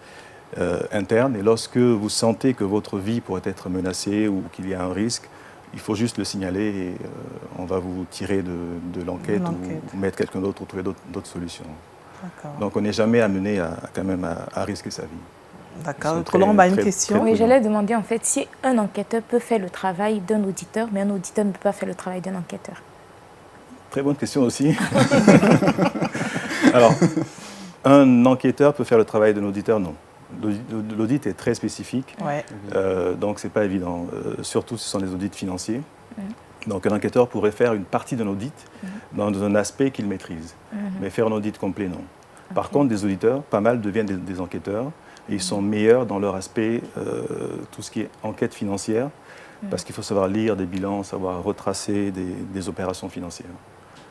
interne et lorsque vous sentez que votre vie pourrait être menacée ou qu'il y a un risque, il faut juste le signaler et on va vous tirer de l'enquête ou mettre quelqu'un d'autre ou trouver d'autres solutions. Donc on n'est jamais amené quand même à risquer sa vie. D'accord. Colombe a une question. Oui, j'allais demander en fait si un enquêteur peut faire le travail d'un auditeur, mais un auditeur ne peut pas faire le travail d'un enquêteur. Très bonne question aussi. Alors, un enquêteur peut faire le travail d'un auditeur, non. L'audit est très spécifique, donc ce n'est pas évident. Surtout, ce sont les audits financiers. Donc un enquêteur pourrait faire une partie d'un audit dans un aspect qu'il maîtrise, mais faire un audit complet, non. Par contre, des auditeurs, pas mal deviennent des enquêteurs, et ils sont meilleurs dans leur aspect, tout ce qui est enquête financière, parce qu'il faut savoir lire des bilans, savoir retracer des opérations financières.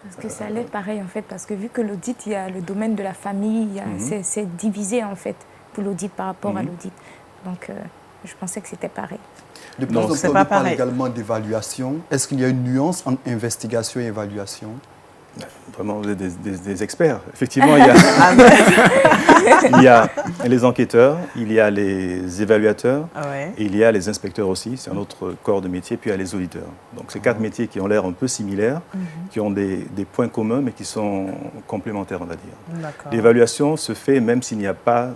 Parce que ça allait pareil en fait, parce que vu que l'audit, il y a le domaine de la famille, c'est divisé en fait pour l'audit par rapport à l'audit. Donc je pensais que c'était pareil. De plus en plus, on parle également d'évaluation. Est-ce qu'il y a une nuance entre investigation et évaluation? Vraiment, vous êtes des experts. Effectivement, il y a les enquêteurs, il y a les évaluateurs, et il y a les inspecteurs aussi, c'est un autre corps de métier, puis il y a les auditeurs. Donc c'est 4 métiers qui ont l'air un peu similaires, qui ont des points communs, mais qui sont complémentaires, on va dire. L'évaluation se fait même s'il n'y a pas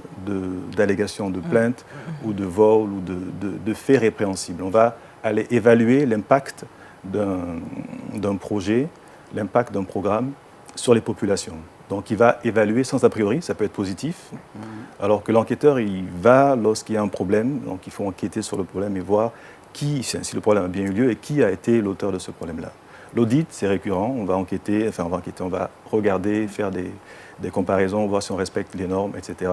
d'allégation de plainte ou de vol ou de faits répréhensibles. On va aller évaluer l'impact d'un projet, l'impact d'un programme sur les populations. Donc il va évaluer sans a priori, ça peut être positif, alors que l'enquêteur, il va lorsqu'il y a un problème, donc il faut enquêter sur le problème et voir si le problème a bien eu lieu et qui a été l'auteur de ce problème-là. L'audit, c'est récurrent, on va enquêter, on va regarder, faire des comparaisons, voir si on respecte les normes, etc.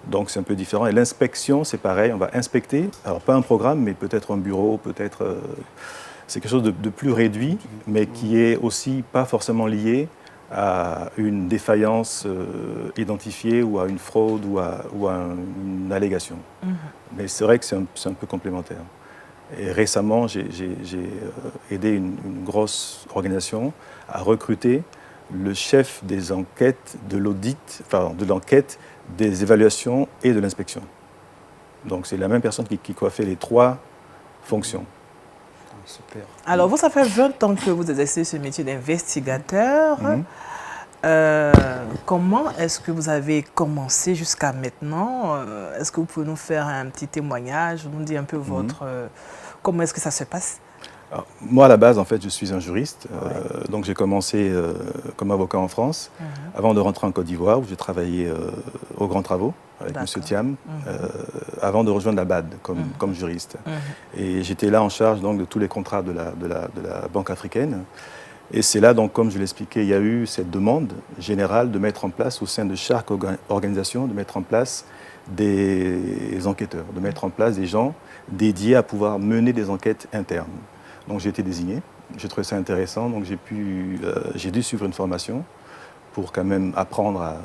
Donc c'est un peu différent. Et l'inspection, c'est pareil, on va inspecter, alors pas un programme, mais peut-être un bureau, peut-être c'est quelque chose de plus réduit, mais qui est aussi pas forcément lié à une défaillance identifiée ou à une fraude ou à une allégation. Mais c'est vrai que c'est un peu complémentaire. Et récemment, j'ai aidé une grosse organisation à recruter le chef des enquêtes, de l'audit, enfin de l'enquête, des évaluations et de l'inspection. Donc c'est la même personne qui coiffait les 3 fonctions. Super. Alors, vous, ça fait 20 ans que vous exercez ce métier d'investigateur. Comment est-ce que vous avez commencé jusqu'à maintenant? Est-ce que vous pouvez nous faire un petit témoignage, nous dire un peu comment est-ce que ça se passe? Alors, moi, à la base, en fait, je suis un juriste. Donc, j'ai commencé comme avocat en France, avant de rentrer en Côte d'Ivoire, où j'ai travaillé aux Grands Travaux avec M. Thiam, avant de rejoindre la BAD comme juriste. Et j'étais là en charge donc, de tous les contrats de la Banque africaine. Et c'est là, donc, comme je l'expliquais, il y a eu cette demande générale de mettre en place, au sein de chaque organisation, de mettre en place des enquêteurs, de mettre en place des gens dédiés à pouvoir mener des enquêtes internes. Donc j'ai été désigné, j'ai trouvé ça intéressant, donc j'ai dû suivre une formation pour quand même apprendre à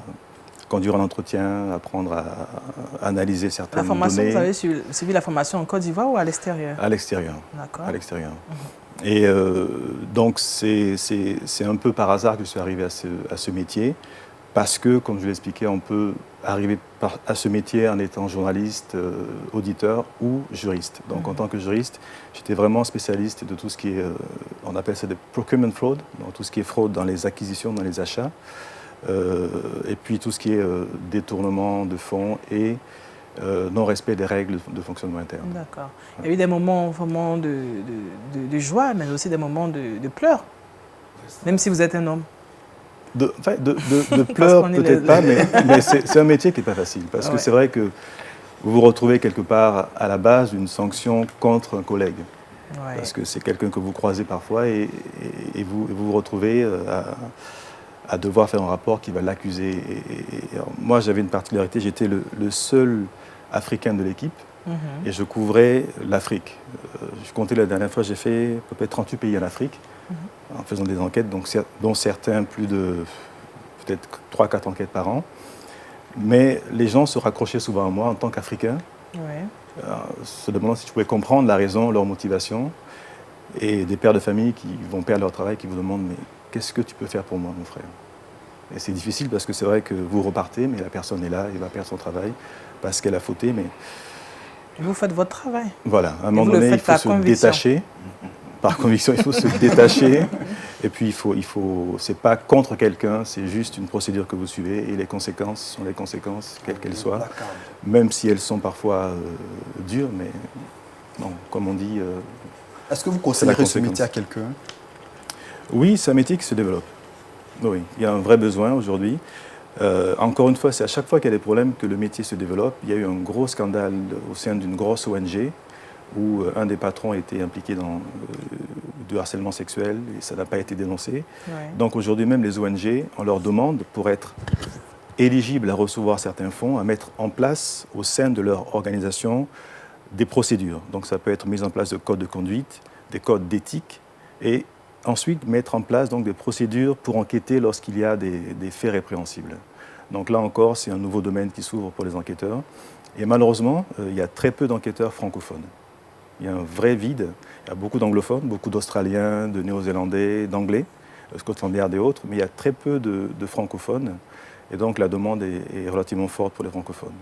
conduire un entretien, apprendre à analyser certaines données. La formation, vous avez suivi la formation en Côte d'Ivoire ou à l'extérieur? À l'extérieur. D'accord. À l'extérieur. Et donc c'est un peu par hasard que je suis arrivé à ce métier, parce que, comme je l'expliquais, on peut arriver à ce métier en étant journaliste, auditeur ou juriste. Donc en tant que juriste, j'étais vraiment spécialiste de tout ce qui est, on appelle ça des procurement fraud, donc tout ce qui est fraude dans les acquisitions, dans les achats, et puis tout ce qui est détournement de fonds et non-respect des règles de fonctionnement interne. D'accord. Il y a eu des moments vraiment de joie, mais aussi des moments de pleurs, même si vous êtes un homme. De pleurs, peut-être pas, mais c'est un métier qui n'est pas facile. Parce que c'est vrai que vous vous retrouvez quelque part à la base d'une sanction contre un collègue. Ouais. Parce que c'est quelqu'un que vous croisez parfois et vous vous retrouvez à devoir faire un rapport qui va l'accuser. Moi, j'avais une particularité, j'étais le seul Africain de l'équipe et je couvrais l'Afrique. Je comptais la dernière fois, j'ai fait à peu près 38 pays en Afrique. En faisant des enquêtes, dont certains plus de peut-être 3-4 enquêtes par an. Mais les gens se raccrochaient souvent à moi en tant qu'Africain, se demandant si je pouvais comprendre la raison, leur motivation. Et des pères de famille qui vont perdre leur travail, qui vous demandent « mais qu'est-ce que tu peux faire pour moi, mon frère ?» Et c'est difficile parce que c'est vrai que vous repartez, mais la personne est là, elle va perdre son travail parce qu'elle a fauté, mais... Vous faites votre travail. Voilà, à un moment donné, il faut se détacher. Par conviction, il faut se détacher. Et puis, c'est pas contre quelqu'un, c'est juste une procédure que vous suivez. Et les conséquences sont les conséquences, quelles qu'elles soient. Même si elles sont parfois dures, mais bon, comme on dit... Est-ce que vous conseillerez ce métier à quelqu'un? Oui, c'est un métier qui se développe. Oui, il y a un vrai besoin aujourd'hui. Encore une fois, c'est à chaque fois qu'il y a des problèmes que le métier se développe. Il y a eu un gros scandale au sein d'une grosse ONG où un des patrons était impliqué dans du harcèlement sexuel et ça n'a pas été dénoncé. Donc aujourd'hui même les ONG, on leur demande pour être éligibles à recevoir certains fonds, à mettre en place au sein de leur organisation des procédures. Donc ça peut être mise en place de codes de conduite, des codes d'éthique et ensuite mettre en place donc, des procédures pour enquêter lorsqu'il y a des faits répréhensibles. Donc là encore, c'est un nouveau domaine qui s'ouvre pour les enquêteurs. Et malheureusement, il y a très peu d'enquêteurs francophones. Il y a un vrai vide. Il y a beaucoup d'anglophones, beaucoup d'Australiens, de Néo-Zélandais, d'Anglais, Scotland Yard et autres, mais il y a très peu de francophones. Et donc la demande est relativement forte pour les francophones.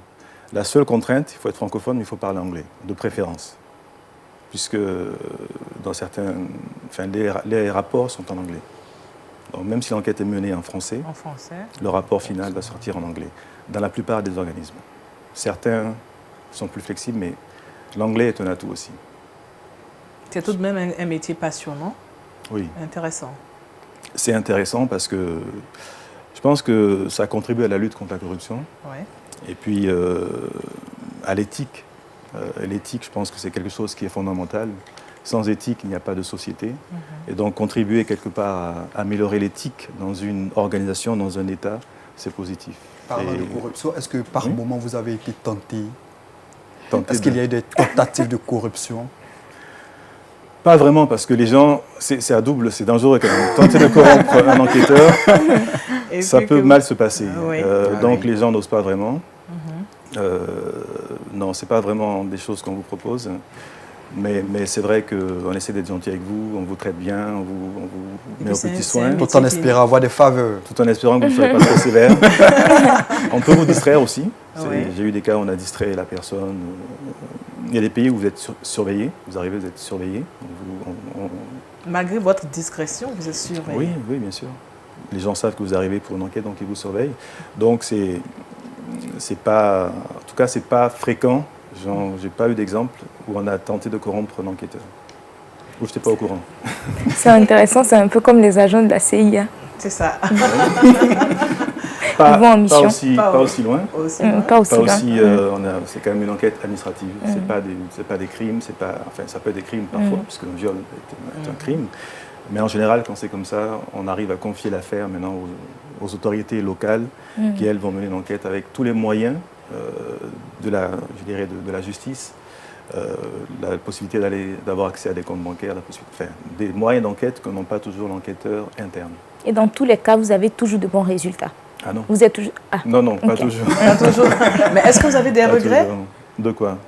La seule contrainte, il faut être francophone, mais il faut parler anglais, de préférence. Puisque dans certains, les rapports sont en anglais. Donc même si l'enquête est menée en français, le rapport final va sortir en anglais, dans la plupart des organismes. Certains sont plus flexibles, mais l'anglais est un atout aussi. C'est tout de même un métier passionnant. Oui. Intéressant. C'est intéressant parce que je pense que ça contribue à la lutte contre la corruption. Ouais. Et puis à l'éthique. L'éthique, je pense que c'est quelque chose qui est fondamental. Sans éthique, il n'y a pas de société. Et donc contribuer quelque part à améliorer l'éthique dans une organisation, dans un État, c'est positif. Parlant de corruption, est-ce que par moment vous avez été tenté? Est-ce qu'il y a eu des tentatives de corruption? Pas vraiment, parce que les gens, c'est à double, c'est dangereux quand même. Tenter de corrompre un enquêteur, Et ça puis peut que- mal se passer. Oui. Donc oui. les gens n'osent pas vraiment. Non, ce n'est pas vraiment des choses qu'on vous propose. Mais c'est vrai qu'on essaie d'être gentil avec vous, on vous traite bien, on vous Et met puis aux c'est- petits c'est soins, un Tout en métier qui- espérant avoir des faveurs. tout en espérant que vous ne soyez pas trop sévère. On peut vous distraire aussi. Oui. J'ai eu des cas où on a distrait la personne. Il y a des pays où vous êtes surveillé, vous arrivez, vous êtes surveillé. Malgré votre discrétion, vous êtes surveillé. Oui, oui, bien sûr. Les gens savent que vous arrivez pour une enquête, donc ils vous surveillent. Donc c'est pas, en tout cas, c'est pas fréquent. J'ai pas eu d'exemple où on a tenté de corrompre un enquêteur. Ou je n'étais pas au courant. C'est intéressant, c'est un peu comme les agents de la CIA. C'est ça. Pas, Ils vont en mission. pas aussi loin. Aussi, Pas aussi Pas loin. aussi, c'est quand même une enquête administrative. C'est pas des crimes, enfin ça peut être des crimes parfois, puisque le viol est un crime. Mais en général, quand c'est comme ça, on arrive à confier l'affaire maintenant aux autorités locales qui, elles, vont mener une enquête avec tous les moyens de la justice, la possibilité d'avoir accès à des comptes bancaires, des moyens d'enquête que n'ont pas toujours l'enquêteur interne. Et dans tous les cas, vous avez toujours de bons résultats. Ah non. Vous êtes toujours... Ah, Non, pas Ok. toujours. Pas toujours. Mais est-ce que vous avez des Pas regrets toujours. De quoi?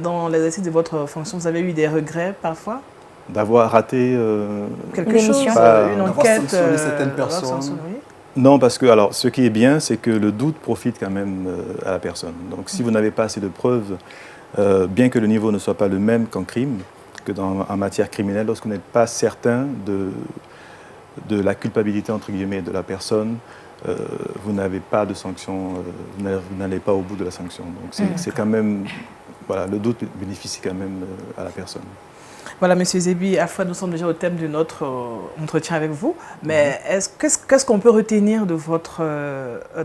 dans l'exercice de votre fonction? Vous avez eu des regrets parfois? D'avoir raté... Quelque L'émission. chose, Pas- une D'avoir enquête sanctionné certaines d'avoir personnes. sanctionné, oui. Non, parce que alors, ce qui est bien, c'est que le doute profite quand même à la personne. Donc si vous n'avez pas assez de preuves, bien que le niveau ne soit pas le même qu'en crime, en matière criminelle, lorsque vous n'êtes pas certain de la culpabilité, entre guillemets, de la personne, vous n'avez pas de sanction, vous n'allez pas au bout de la sanction. Donc c'est quand même... Voilà, le doute bénéficie quand même à la personne. Voilà, Monsieur Zebi, à fois nous sommes déjà au thème de notre entretien avec vous, mais qu'est-ce qu'on peut retenir de votre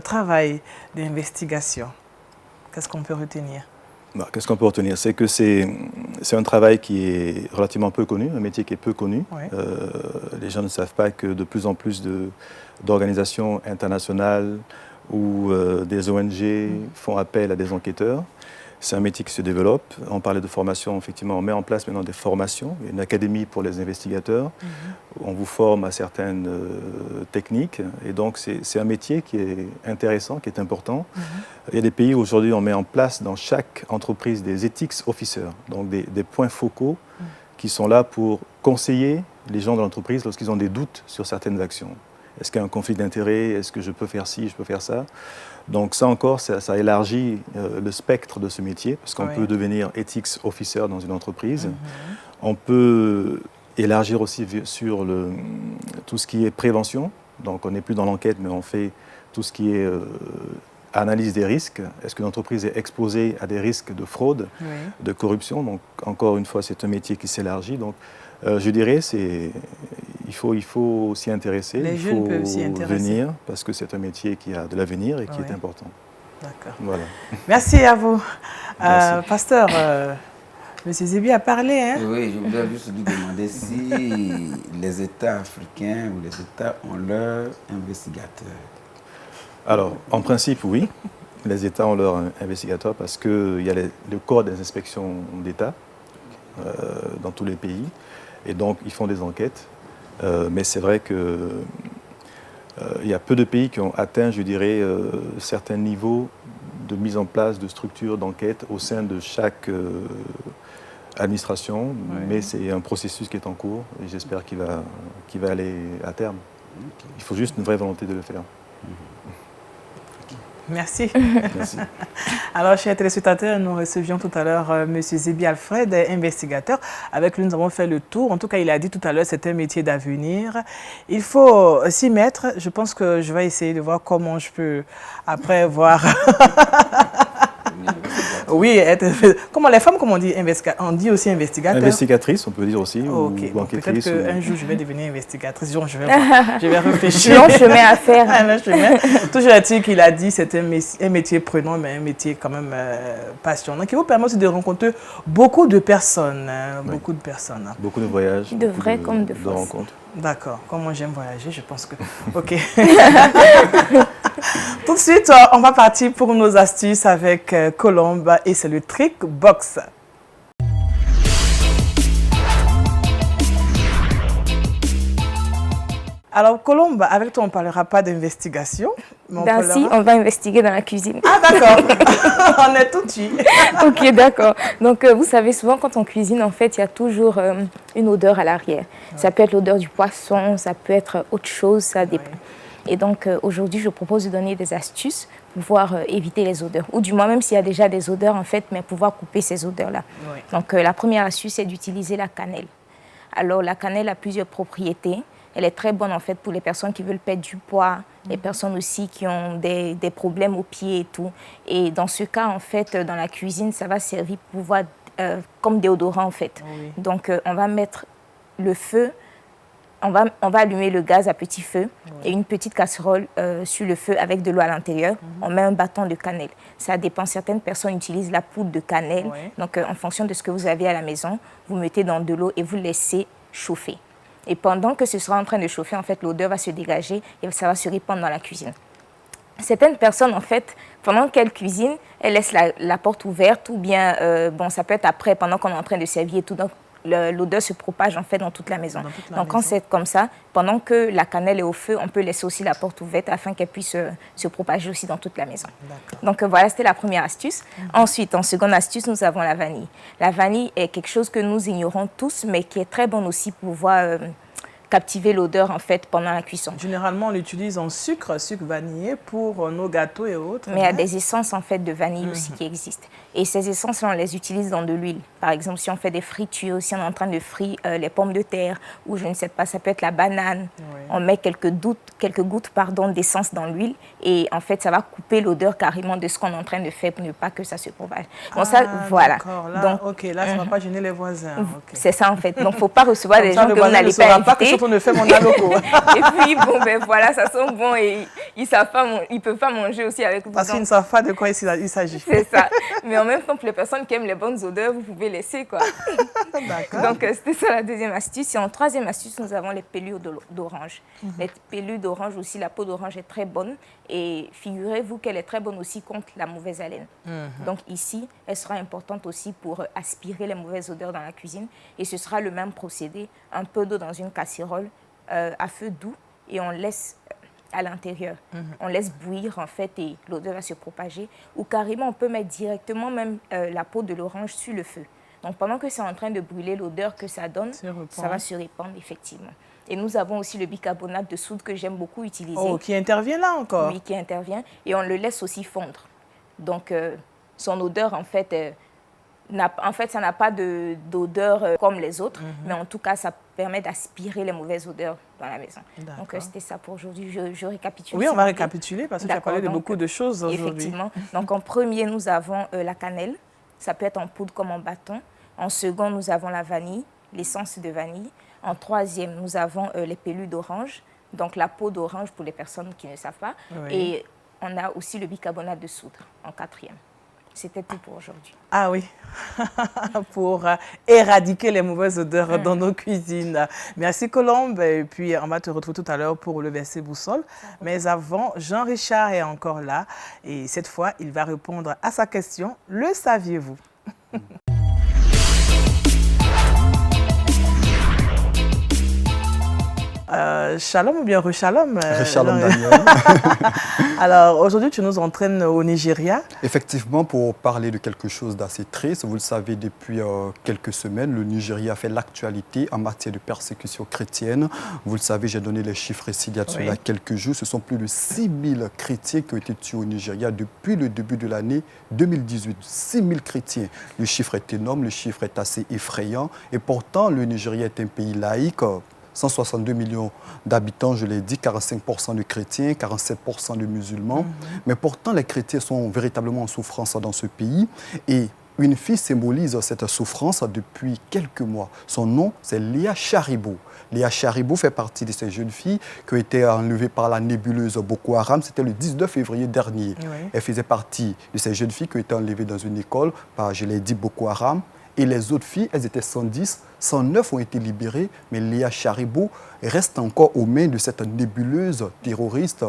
travail d'investigation? Qu'est-ce qu'on peut retenir? Qu'est-ce qu'on peut retenir? C'est que c'est un travail qui est relativement peu connu, un métier qui est peu connu. Oui. Les gens ne savent pas que de plus en plus d'organisations internationales ou des ONG font appel à des enquêteurs. C'est un métier qui se développe. On parlait de formation, effectivement, on met en place maintenant des formations. Il y a une académie pour les investigateurs. On vous forme à certaines techniques. Et donc, c'est un métier qui est intéressant, qui est important. Il y a des pays où aujourd'hui, on met en place dans chaque entreprise des ethics officers, donc des points focaux qui sont là pour conseiller les gens de l'entreprise lorsqu'ils ont des doutes sur certaines actions. Est-ce qu'il y a un conflit d'intérêts? Est-ce que je peux faire ci, je peux faire ça? Donc ça encore, ça élargit le spectre de ce métier, parce qu'on peut devenir ethics officer dans une entreprise. On peut élargir aussi sur tout ce qui est prévention. Donc on n'est plus dans l'enquête, mais on fait tout ce qui est analyse des risques. Est-ce que l'entreprise est exposée à des risques de fraude, de corruption? Donc encore une fois, c'est un métier qui s'élargit. Donc je dirais, il faut s'y intéresser, Les il jeunes faut peuvent s'y intéresser. venir, parce que c'est un métier qui a de l'avenir et qui est important. D'accord. Voilà. Merci à vous. Merci. Pasteur, Monsieur Zebi a parlé, hein? Oui, je voudrais juste lui demander si les États africains ou les États ont leurs investigateurs. Alors, en principe, oui. Les États ont leurs investigateurs parce qu'il y a le corps des inspections d'État dans tous les pays. Et donc, ils font des enquêtes. Mais c'est vrai qu'il y a peu de pays qui ont atteint, je dirais, certains niveaux de mise en place de structures d'enquête au sein de chaque administration. Mais c'est un processus qui est en cours et j'espère qu'il va aller à terme. Il faut juste une vraie volonté de le faire. Merci. Merci. Alors, chers téléspectateurs, nous recevions tout à l'heure M. Zebi Alfred, investigateur. Avec lui, nous avons fait le tour. En tout cas, il a dit tout à l'heure, c'est un métier d'avenir. Il faut s'y mettre. Je pense que je vais essayer de voir comment je peux, après, voir... Oui, comment les femmes, comment on dit, on dit aussi investigateur. Investigatrice, on peut dire aussi, Ok, ou bon, peut-être enquêtrice. qu'un jour je vais devenir investigatrice. Je vais voir. Je vais réfléchir. long chemin à faire. Un long chemin. Toujours est-il qu'il a dit c'est un métier prenant, mais un métier quand même passionnant, qui vous permet aussi de rencontrer beaucoup de personnes. Beaucoup de personnes. Beaucoup de voyages. De beaucoup vrais comme de fausses. rencontres. D'accord. Comme moi j'aime voyager, je pense que... Ok. Tout de suite, on va partir pour nos astuces avec Colombe et c'est le Trick Box. Alors, Colombe, avec toi, on ne parlera pas d'investigation. mais Si, on va investiguer dans la cuisine. Ah, d'accord. On est tout de suite. Ok, d'accord. Donc, vous savez, souvent, quand on cuisine, en fait, il y a toujours une odeur à l'arrière. Ça peut être l'odeur du poisson, ça peut être autre chose, ça dépend. Et donc, aujourd'hui, je propose de donner des astuces pour pouvoir éviter les odeurs. Ou du moins, même s'il y a déjà des odeurs, en fait, mais pouvoir couper ces odeurs-là. Oui. Donc, la première astuce, c'est d'utiliser la cannelle. Alors, la cannelle a plusieurs propriétés. Elle est très bonne, en fait, pour les personnes qui veulent perdre du poids, les personnes aussi qui ont des problèmes aux pieds et tout. Et dans ce cas, en fait, dans la cuisine, ça va servir pour pouvoir, comme déodorant, en fait. Oui. Donc, on va mettre le feu. On va allumer le gaz à petit feu et une petite casserole sur le feu avec de l'eau à l'intérieur. On met un bâton de cannelle. Ça dépend. Certaines personnes utilisent la poudre de cannelle. Donc, en fonction de ce que vous avez à la maison, vous mettez dans de l'eau et vous laissez chauffer. Et pendant que ce sera en train de chauffer, en fait, l'odeur va se dégager et ça va se répandre dans la cuisine. Certaines personnes, en fait, pendant qu'elles cuisinent, elles laissent la porte ouverte ou bien, ça peut être après, pendant qu'on est en train de servir et tout. Donc, l'odeur se propage en fait dans toute la maison. Donc quand c'est comme ça, pendant que la cannelle est au feu, on peut laisser aussi la porte ouverte afin qu'elle puisse se propager aussi dans toute la maison. Donc voilà, c'était la première astuce. Ensuite, en seconde astuce, nous avons la vanille. La vanille est quelque chose que nous ignorons tous, mais qui est très bonne aussi pour pouvoir captiver l'odeur en fait pendant la cuisson. Généralement, on l'utilise en sucre vanillé pour nos gâteaux et autres. Mais il y a des essences en fait de vanille aussi qui existent. Et ces essences-là, on les utilise dans de l'huile. Par exemple, si on fait des fritures, si on est en train de frire les pommes de terre ou je ne sais pas, ça peut être la banane. On met quelques gouttes d'essence dans l'huile et en fait, ça va couper l'odeur carrément de ce qu'on est en train de faire pour ne pas que ça se propage. Bon, ça, voilà. Là, donc, ok, là, ça ne va pas gêner les voisins. Okay. C'est ça en fait. Donc, il ne faut pas recevoir des gens que vous n'allez pas inviter. On ne fait mon aloco. Et puis, voilà, ça sent bon et ils ne peuvent pas manger aussi avec vous. Parce qu'ils ne savent pas de quoi il s'agit. C'est ça. Mais en même temps, pour les personnes qui aiment les bonnes odeurs, vous pouvez laisser, quoi. D'accord. Donc, c'était ça la deuxième astuce. Et en troisième astuce, nous avons les pelures d'orange. Les pelures d'orange aussi, la peau d'orange est très bonne. Et figurez-vous qu'elle est très bonne aussi contre la mauvaise haleine. Donc ici, elle sera importante aussi pour aspirer les mauvaises odeurs dans la cuisine. Et ce sera le même procédé. Un peu d'eau dans une casserole à feu doux et on laisse à l'intérieur. On laisse bouillir en fait et l'odeur va se propager. Ou carrément, on peut mettre directement même la peau de l'orange sur le feu. Donc pendant que c'est en train de brûler, l'odeur que ça donne, ça va se répandre effectivement. Et nous avons aussi le bicarbonate de soude que j'aime beaucoup utiliser. Oh, qui intervient là encore. Oui, qui intervient. Et on le laisse aussi fondre. Donc son odeur en fait... ça n'a pas d'odeur comme les autres, mais en tout cas, ça permet d'aspirer les mauvaises odeurs dans la maison. Donc, c'était ça pour aujourd'hui. Je récapitule. Oui, on va récapituler parce que tu as parlé de beaucoup de choses aujourd'hui. Effectivement. Donc, en premier, nous avons la cannelle. Ça peut être en poudre comme en bâton. En second, nous avons la vanille, l'essence de vanille. En troisième, nous avons les pelures d'orange, donc la peau d'orange pour les personnes qui ne savent pas. Oui. Et on a aussi le bicarbonate de soude en quatrième. C'était tout pour aujourd'hui. Ah oui, pour éradiquer les mauvaises odeurs dans nos cuisines. Merci Colombe, et puis on va te retrouver tout à l'heure pour le verset boussole. Mais avant, Jean-Richard est encore là et cette fois, il va répondre à sa question. Le saviez-vous? Shalom ou bien Rechalom Rechalom Daniel. Alors aujourd'hui tu nous entraînes au Nigeria. Effectivement, pour parler de quelque chose d'assez triste, vous le savez depuis quelques semaines, le Nigeria fait l'actualité en matière de persécution chrétienne. Vous le savez, j'ai donné les chiffres ici il y a cela quelques jours. Ce sont plus de 6000 chrétiens qui ont été tués au Nigeria depuis le début de l'année 2018. 6000 chrétiens. Le chiffre est énorme, le chiffre est assez effrayant. Et pourtant, le Nigeria est un pays laïque. 162 millions d'habitants, je l'ai dit, 45% de chrétiens, 47% de musulmans. Mais pourtant, les chrétiens sont véritablement en souffrance dans ce pays. Et une fille symbolise cette souffrance depuis quelques mois. Son nom, c'est Léa Charibou. Léa Charibou fait partie de ces jeunes filles qui ont été enlevées par la nébuleuse Boko Haram. C'était le 19 février dernier. Elle faisait partie de ces jeunes filles qui ont été enlevées dans une école par, je l'ai dit, Boko Haram. Et les autres filles, elles étaient 110, 109 ont été libérées, mais Léa Charibou reste encore aux mains de cette nébuleuse terroriste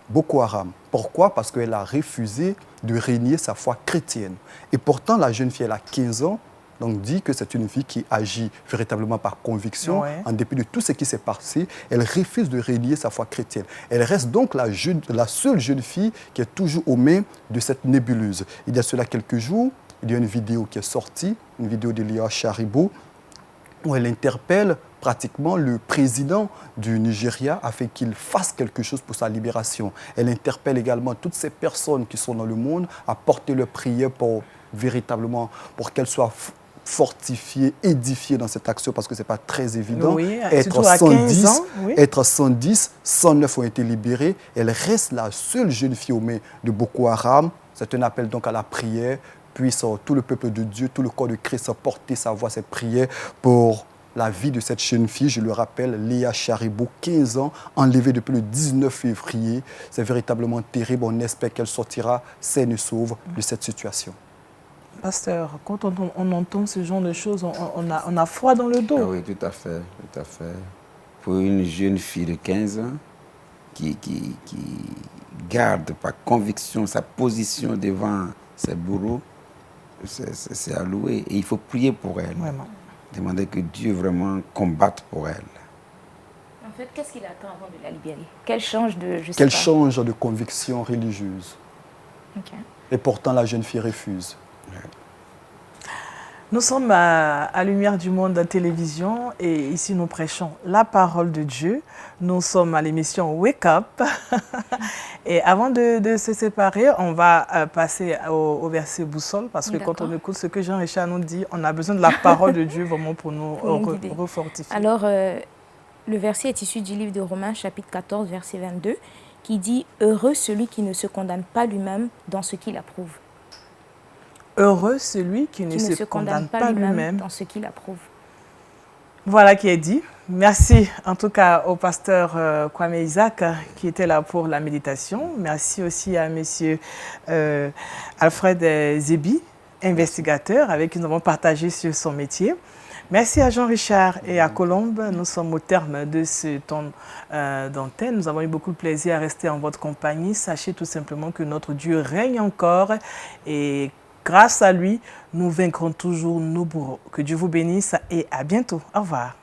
Boko Haram. Pourquoi? Parce qu'elle a refusé de régner sa foi chrétienne. Et pourtant, la jeune fille, elle a 15 ans, donc dit que c'est une fille qui agit véritablement par conviction, Ouais. en dépit de tout ce qui s'est passé. Elle refuse de renier sa foi chrétienne. Elle reste donc la seule jeune fille qui est toujours aux mains de cette nébuleuse. Il y a cela quelques jours, il y a une vidéo qui est sortie, une vidéo de Léa Sharibu, où elle interpelle pratiquement le président du Nigeria afin qu'il fasse quelque chose pour sa libération. Elle interpelle également toutes ces personnes qui sont dans le monde à porter leur prière pour véritablement, pour qu'elles soient fortifiées, édifiées dans cette action, parce que ce n'est pas très évident. Oui, être surtout à 15 110, ans, oui. être 110, 109 ont été libérés. Elle reste la seule jeune fille aux mains de Boko Haram. C'est un appel donc à la prière. Puisse tout le peuple de Dieu, tout le corps de Christ porter sa voix, cette prière pour la vie de cette jeune fille. Je le rappelle, Léa Sharibu, 15 ans, enlevée depuis le 19 février. C'est véritablement terrible. On espère qu'elle sortira saine et sauve de cette situation. Pasteur, quand on entend ce genre de choses, on a froid dans le dos. Ah oui, tout à fait, tout à fait. Pour une jeune fille de 15 ans qui garde par conviction sa position devant ses bourreaux, c'est à louer. Et il faut prier pour elle. Vraiment. Demander que Dieu vraiment combatte pour elle. En fait, qu'est-ce qu'il attend avant de la libérer? Qu'elle change de... je sais Qu'elle pas. change de conviction religieuse. Ok. Et pourtant, la jeune fille refuse. Nous sommes à Lumière du Monde à télévision et ici nous prêchons la parole de Dieu. Nous sommes à l'émission Wake Up. Et avant de se séparer, on va passer au verset boussole parce que quand on écoute ce que Jean-Richard nous dit, on a besoin de la parole de Dieu vraiment pour nous refortifier. Alors, le verset est issu du livre de Romains, chapitre 14, verset 22, qui dit « Heureux celui qui ne se condamne pas lui-même dans ce qu'il approuve. » Heureux celui qui ne se condamne pas lui-même dans ce qu'il approuve. Voilà qui est dit. Merci en tout cas au pasteur Kwame Isaac qui était là pour la méditation. Merci aussi à monsieur Alfred Zebi, investigateur, avec qui nous avons partagé sur son métier. Merci à Jean-Richard et à Colombe. Nous sommes au terme de ce temps d'antenne. Nous avons eu beaucoup de plaisir à rester en votre compagnie. Sachez tout simplement que notre Dieu règne encore et grâce à lui, nous vaincrons toujours nos bourreaux. Que Dieu vous bénisse et à bientôt. Au revoir.